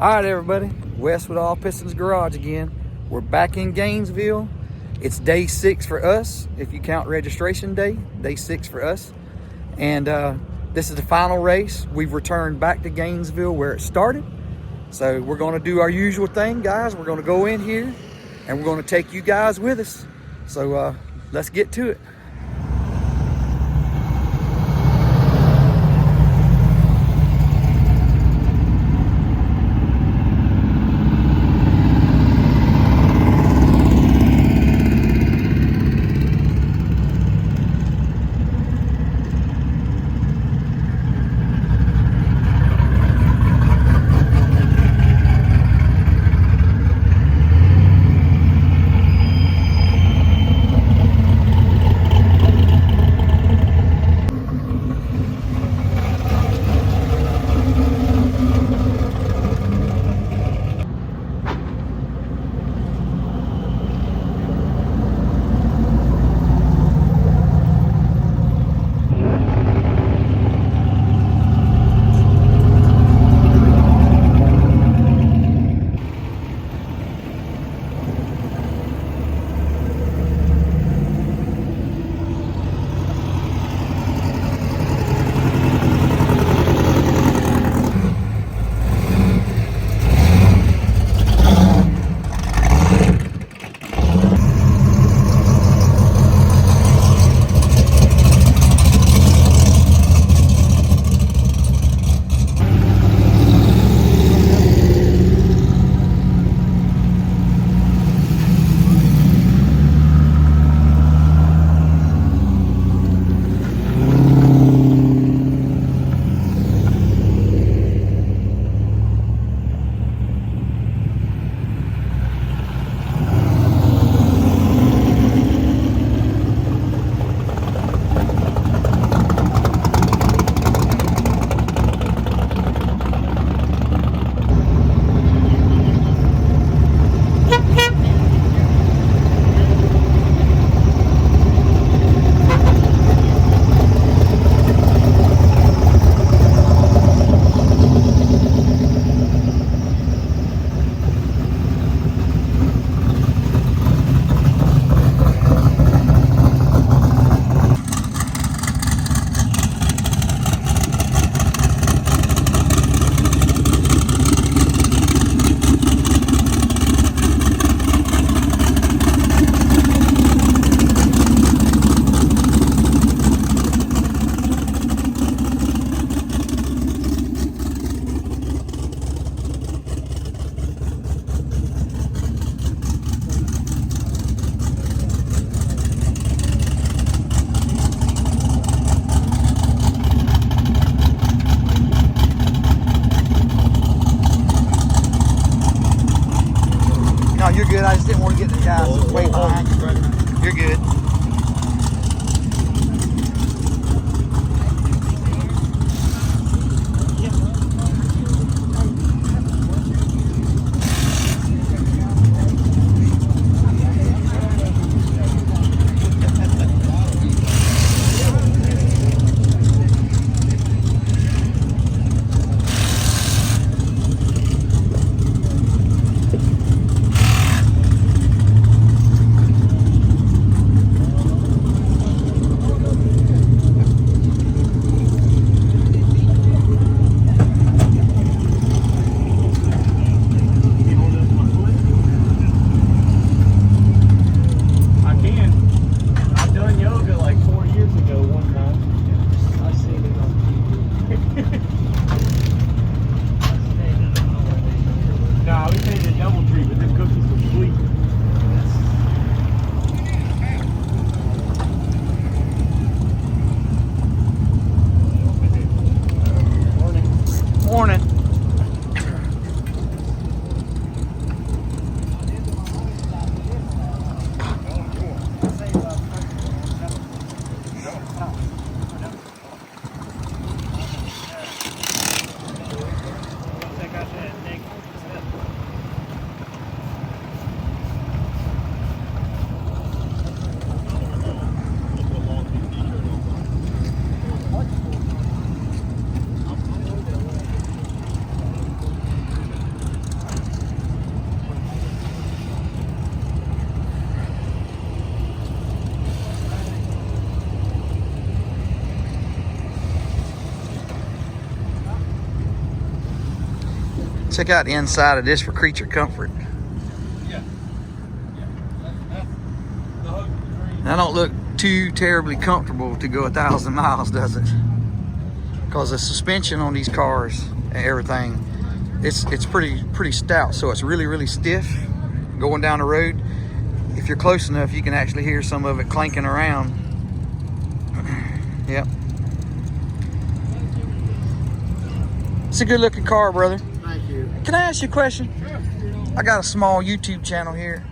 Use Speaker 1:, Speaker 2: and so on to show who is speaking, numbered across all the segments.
Speaker 1: All right, everybody, Wes with All Pistons Garage again. We're back in Gainesville. It's day 6 for us, if you count registration day, day 6 for us. And this is the final race. We've returned back to Gainesville where it started. So we're gonna do our usual thing, guys. We're gonna go in here and we're gonna take you guys with us. So let's get to it. No, you're good. I just didn't want to get the guys way behind you. You're good. Check out the inside of this for creature comfort. That don't look too terribly comfortable to go 1,000 miles, does it? Because the suspension on these cars and everything, it's pretty stout, so it's really stiff going down the road. If you're close enough, you can actually hear some of it clanking around. Yep. It's a good looking car, brother.
Speaker 2: Thank you.
Speaker 1: Can I ask you a question?
Speaker 2: Sure.
Speaker 1: I got a small YouTube channel here.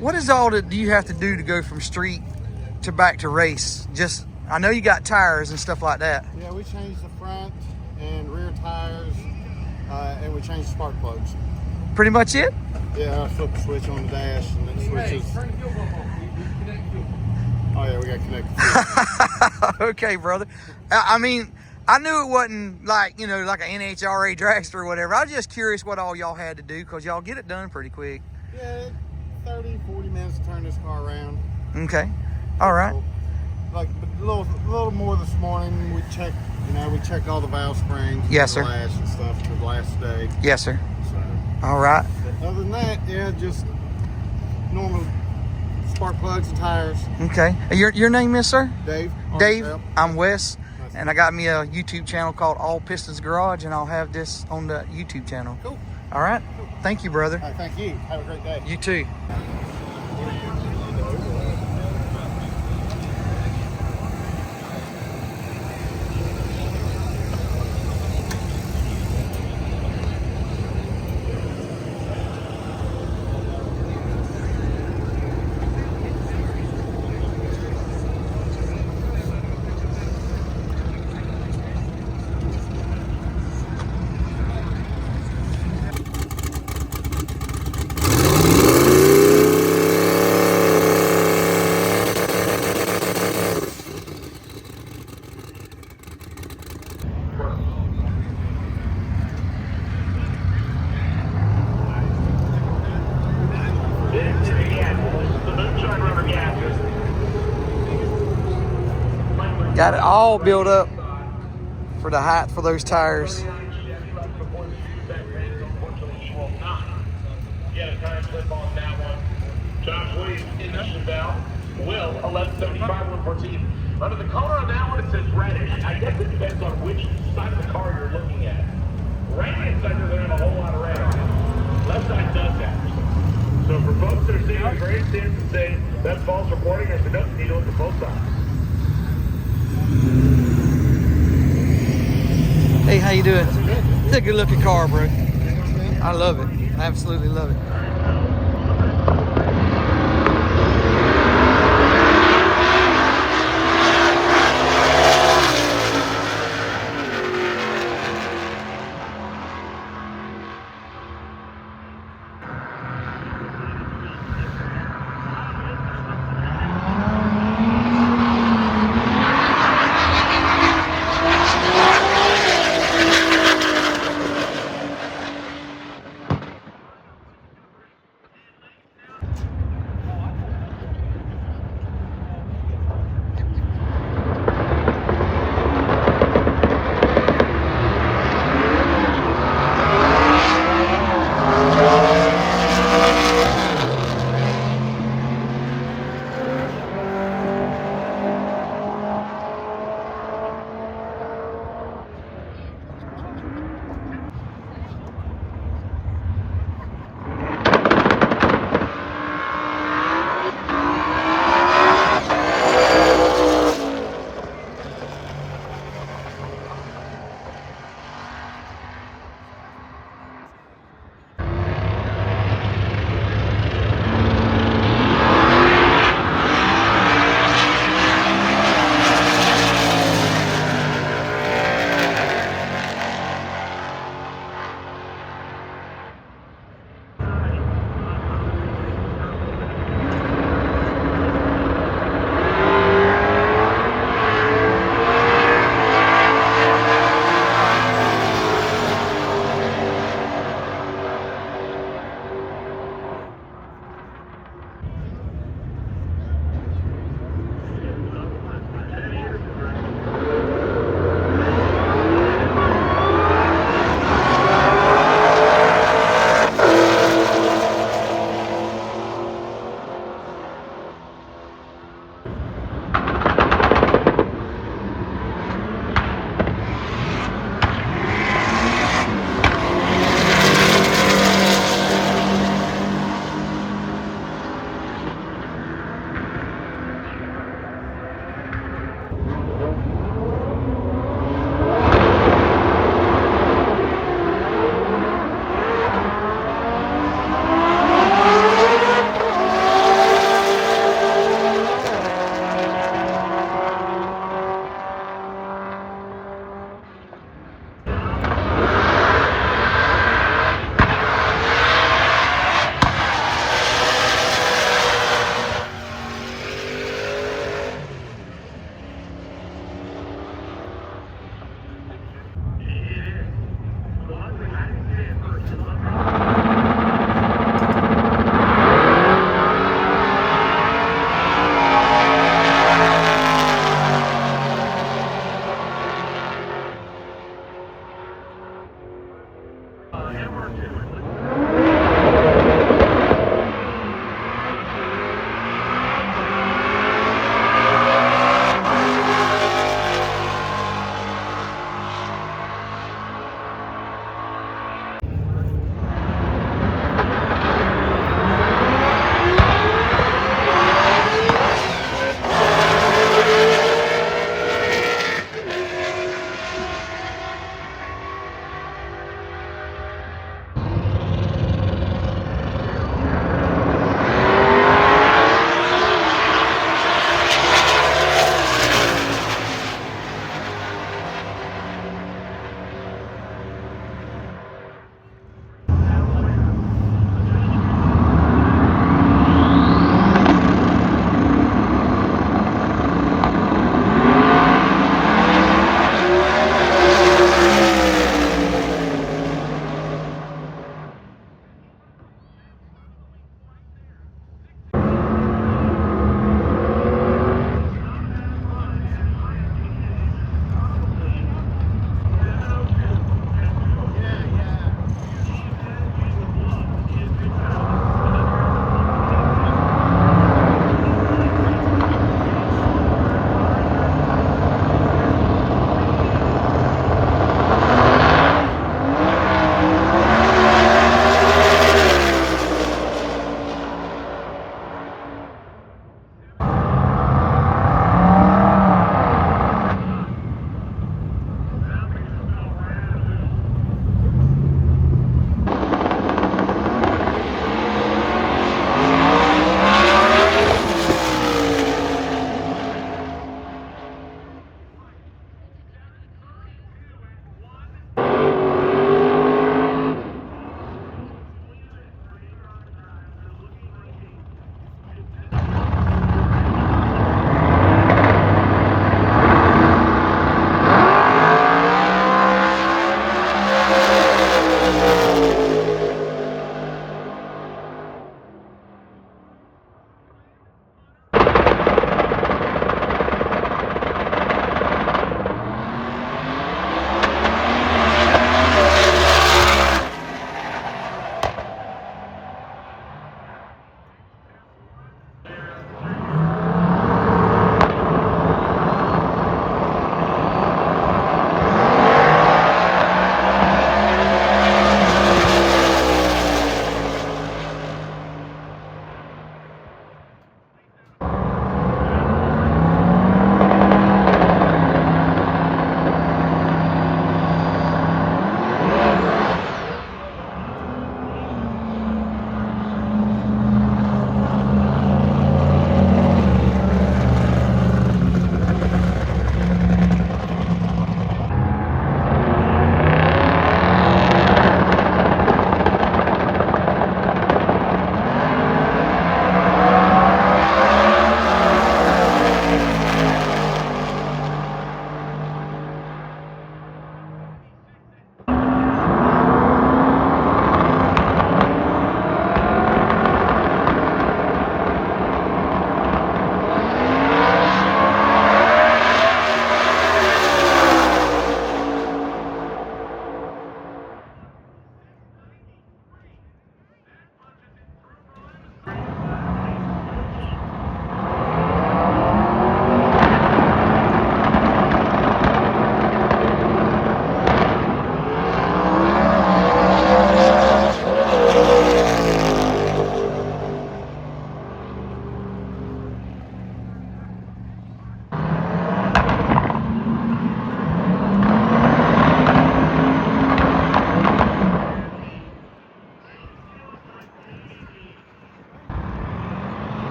Speaker 1: What is all that do you have to do to go from street to back to race? Just, I know you got tires and stuff like that.
Speaker 2: Yeah, we changed the front and rear tires, and we changed the spark plugs.
Speaker 1: Pretty much it?
Speaker 2: Yeah, I flip the switch on the dash and it switches. Oh yeah, we got connected.
Speaker 1: Okay, brother. I mean, I knew it wasn't like, you know, like an NHRA dragster or whatever. I was just curious what all y'all had to do, because y'all get it done pretty quick.
Speaker 2: Yeah, 30, 40 minutes to turn this car around.
Speaker 1: Okay. All right.
Speaker 2: Like a little more this morning. We checked all the valve springs.
Speaker 1: Yes, sir.
Speaker 2: Lash and stuff for the last day.
Speaker 1: Yes, sir.
Speaker 2: So,
Speaker 1: all right.
Speaker 2: other than that, yeah, just normal spark plugs and tires.
Speaker 1: Okay. Your name is, sir?
Speaker 2: Dave.
Speaker 1: Dave. I'm Wes. And I got me a YouTube channel called All Pistons Garage, and I'll have this on the YouTube channel.
Speaker 2: Cool.
Speaker 1: All right.
Speaker 2: Cool.
Speaker 1: Thank you, brother.
Speaker 2: All right, thank you. Have a great day.
Speaker 1: You too. Got it all built up for the height for those tires.
Speaker 3: Josh Williams, ignition valve. Will, 1175, 114. Under the color on that one, it says reddish. I guess it depends on which side of the car you're looking at. Right-hand side doesn't have a whole lot of red on it. Left side does have. So for folks that are seeing the grandstands and say that's false reporting, or if it doesn't, you do it for both sides.
Speaker 1: Hey, how you doing? It's a good looking car, bro. I love it. I absolutely love it.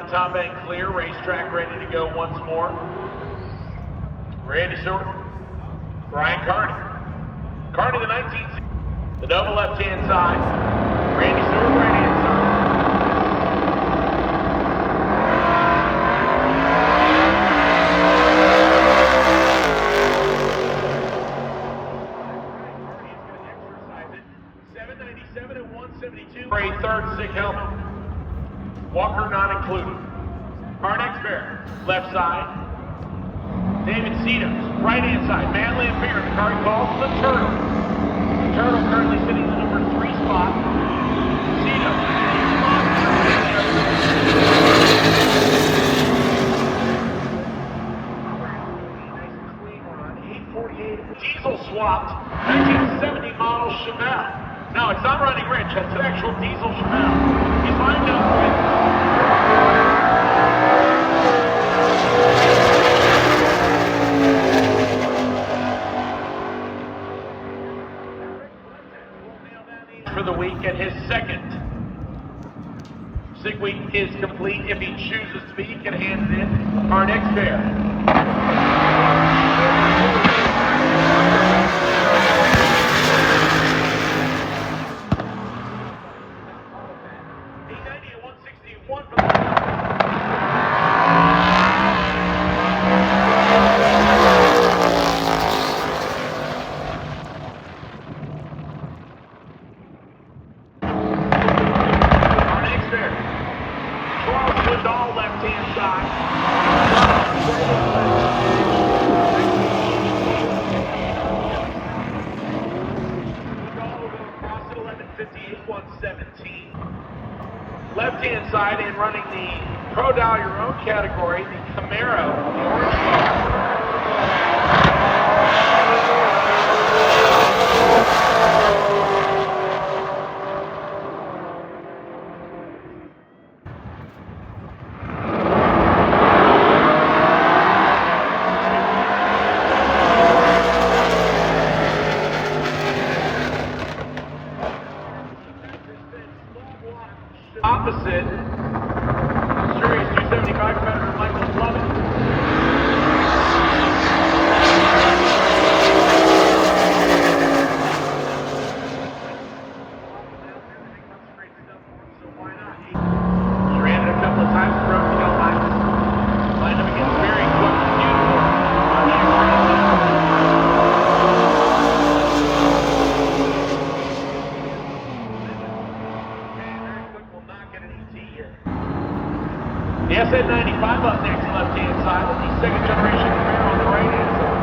Speaker 3: top end clear, racetrack ready to go once more. Randy Stewart, Brian Carney. Carney, the 19th. The Nova left-hand side. Randy Stewart, right-hand side. For a third sick helmet. Walker not included. Our next pair, left side. David Cedos, right hand side. Matt Lampier, the car he calls the Turtle. The Turtle currently sitting in the number 3 spot. Cedos, diesel swapped 1970 model Chevelle. No, it's not running rich. That's an actual diesel Chevelle. He's lined up with for the week, and his second sick week is complete. If he chooses to be, he can hand it in. Our next pair. Left-hand side and running the Pro Dial Your Own category, the Camaro, the orange opposite, Series 275 competitor Michael Lovett. So why not? He ran it a couple of times, broke the hill line. Lined up against very quick and beautiful. The SN95 up next, left-hand side, with the second generation Camaro on the right-hand side.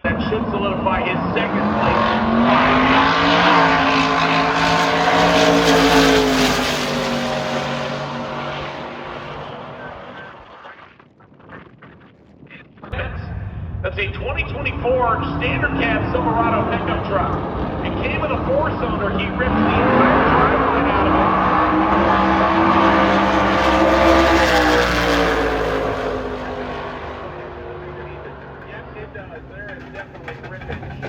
Speaker 3: That should solidify his second place. That's a 2024 standard cab Silverado pickup truck. It came with a 4-cylinder. He ripped the entire driveline out of it. There is definitely rippage.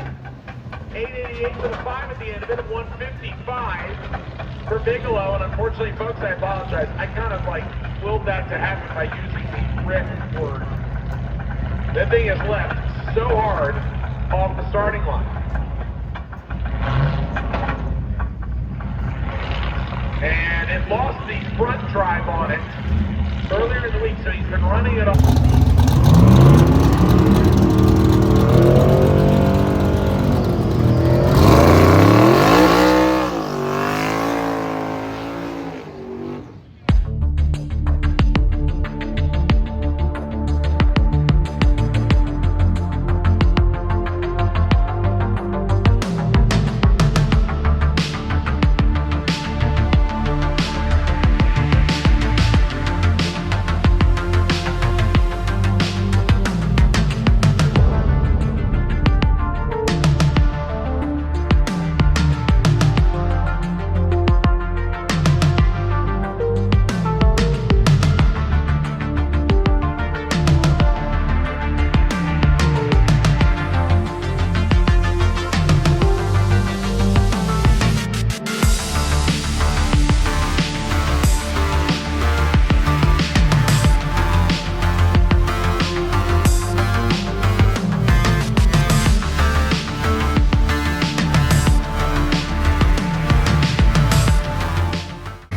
Speaker 3: 888 for the 5 at the end of it, 155 for Bigelow, and unfortunately, folks, I apologize. I kind of willed that to happen by using the rip word. That thing is left so hard off the starting line. And it lost the front drive on it earlier in the week, so he's been running it off.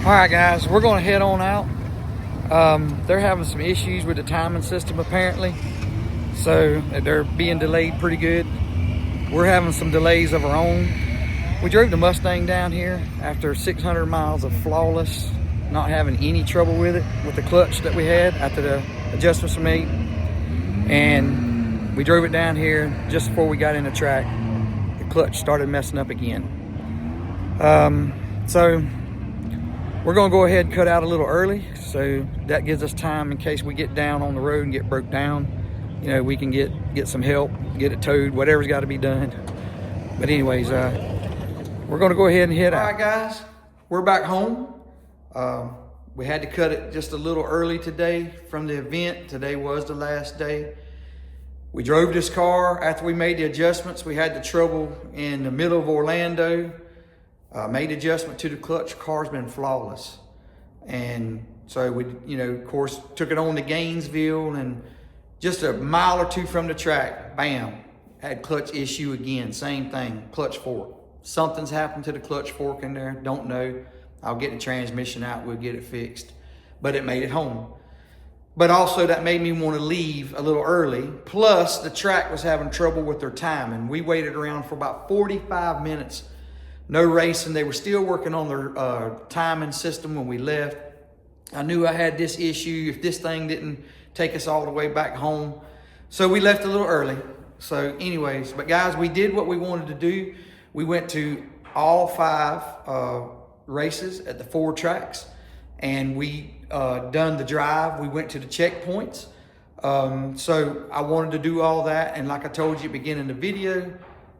Speaker 1: All right, guys, we're going to head on out. They're having some issues with the timing system apparently, so they're being delayed pretty good. We're having some delays of our own. We drove the Mustang down here after 600 miles of flawless, not having any trouble with it, with the clutch that we had after the adjustments were made. And we drove it down here just before we got in the track. The clutch started messing up again. So we're gonna go ahead and cut out a little early, so that gives us time in case we get down on the road and get broke down. You know, we can get some help, get it towed, whatever's got to be done. But anyways, we're gonna go ahead and head out. All right, guys, we're back home. We had to cut it just a little early today from the event. Today was the last day. We drove this car after we made the adjustments. We had the trouble in the middle of Orlando. Made adjustment to the clutch. Car's been flawless. And so we, you know, of course, took it on to Gainesville, and just a mile or two from the track, bam, had clutch issue again. Same thing, clutch fork. Something's happened to the clutch fork in there, don't know. I'll get the transmission out, we'll get it fixed. But it made it home. But also that made me want to leave a little early. Plus the track was having trouble with their timing. We waited around for about 45 minutes. No racing. They were still working on their timing system when we left. I knew I had this issue if this thing didn't take us all the way back home. So we left a little early. So anyways, but guys, we did what we wanted to do. We went to all 5 races at the 4 tracks, and we done the drive. We went to the checkpoints. So I wanted to do all that. And like I told you at the beginning of the video,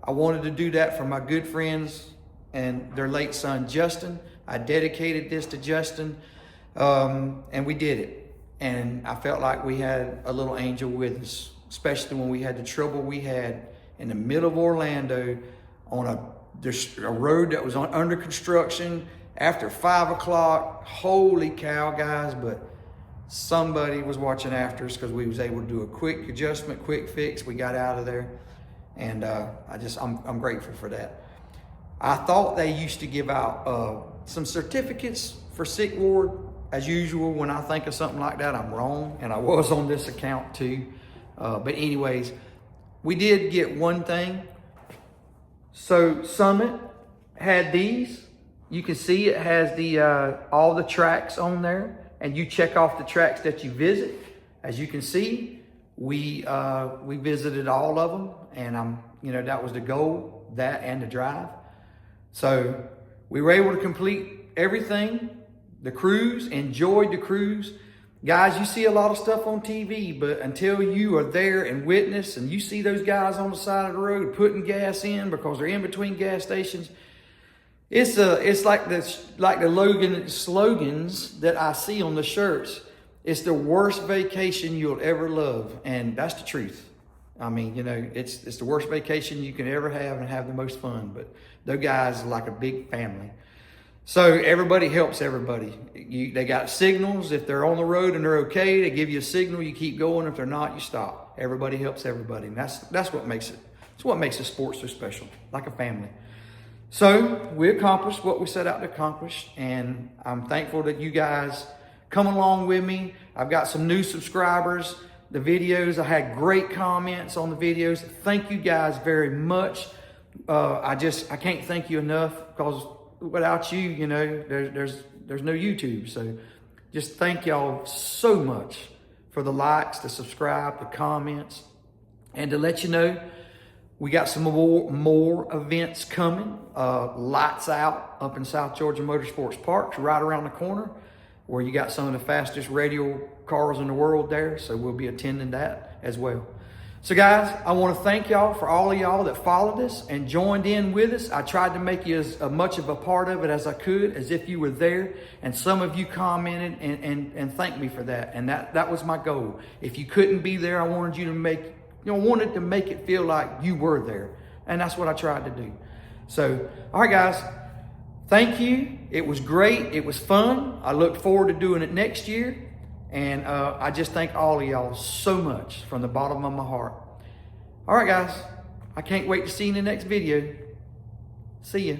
Speaker 1: I wanted to do that for my good friends and their late son, Justin. I dedicated this to Justin, and we did it. And I felt like we had a little angel with us, especially when we had the trouble we had in the middle of Orlando on a road that was under construction after 5 o'clock. Holy cow, guys, but somebody was watching after us because we was able to do a quick adjustment, quick fix. We got out of there, and I'm grateful for that. I thought they used to give out some certificates for sick ward. As usual, when I think of something like that, I'm wrong, and I was on this account too. But anyways, we did get one thing. So Summit had these. You can see it has the all the tracks on there, and you check off the tracks that you visit. As you can see, we visited all of them, and that was the goal, that and the drive. So we were able to complete everything. The cruise, enjoyed the cruise. Guys, you see a lot of stuff on TV, but until you are there and witness, and you see those guys on the side of the road putting gas in because they're in between gas stations, it's like the Logan slogans that I see on the shirts. It's the worst vacation you'll ever love, and that's the truth. I mean, it's the worst vacation you can ever have and have the most fun. But those guys are like a big family. So everybody helps everybody. They got signals. If they're on the road and they're okay, they give you a signal. You keep going. If they're not, you stop. Everybody helps everybody, and that's what makes it. It's what makes the sport so special, like a family. So we accomplished what we set out to accomplish, and I'm thankful that you guys come along with me. I've got some new subscribers. The videos, I had great comments on the videos. Thank you guys very much. I can't thank you enough, because without you, there's no YouTube. So just thank y'all so much for the likes, the subscribe, the comments, and to let you know, we got some more events coming. Lights Out up in South Georgia Motorsports Park, right around the corner, where you got some of the fastest radial cars in the world there. So we'll be attending that as well. So guys, I want to thank y'all for all of y'all that followed us and joined in with us. I tried to make you as much of a part of it as I could, as if you were there. And some of you commented and thanked me for that. And that was my goal. If you couldn't be there, I wanted you to wanted to make it feel like you were there. And that's what I tried to do. So, all right, guys, thank you. It was great. It was fun. I look forward to doing it next year. And I just thank all of y'all so much from the bottom of my heart. All right, guys, I can't wait to see you in the next video. See ya.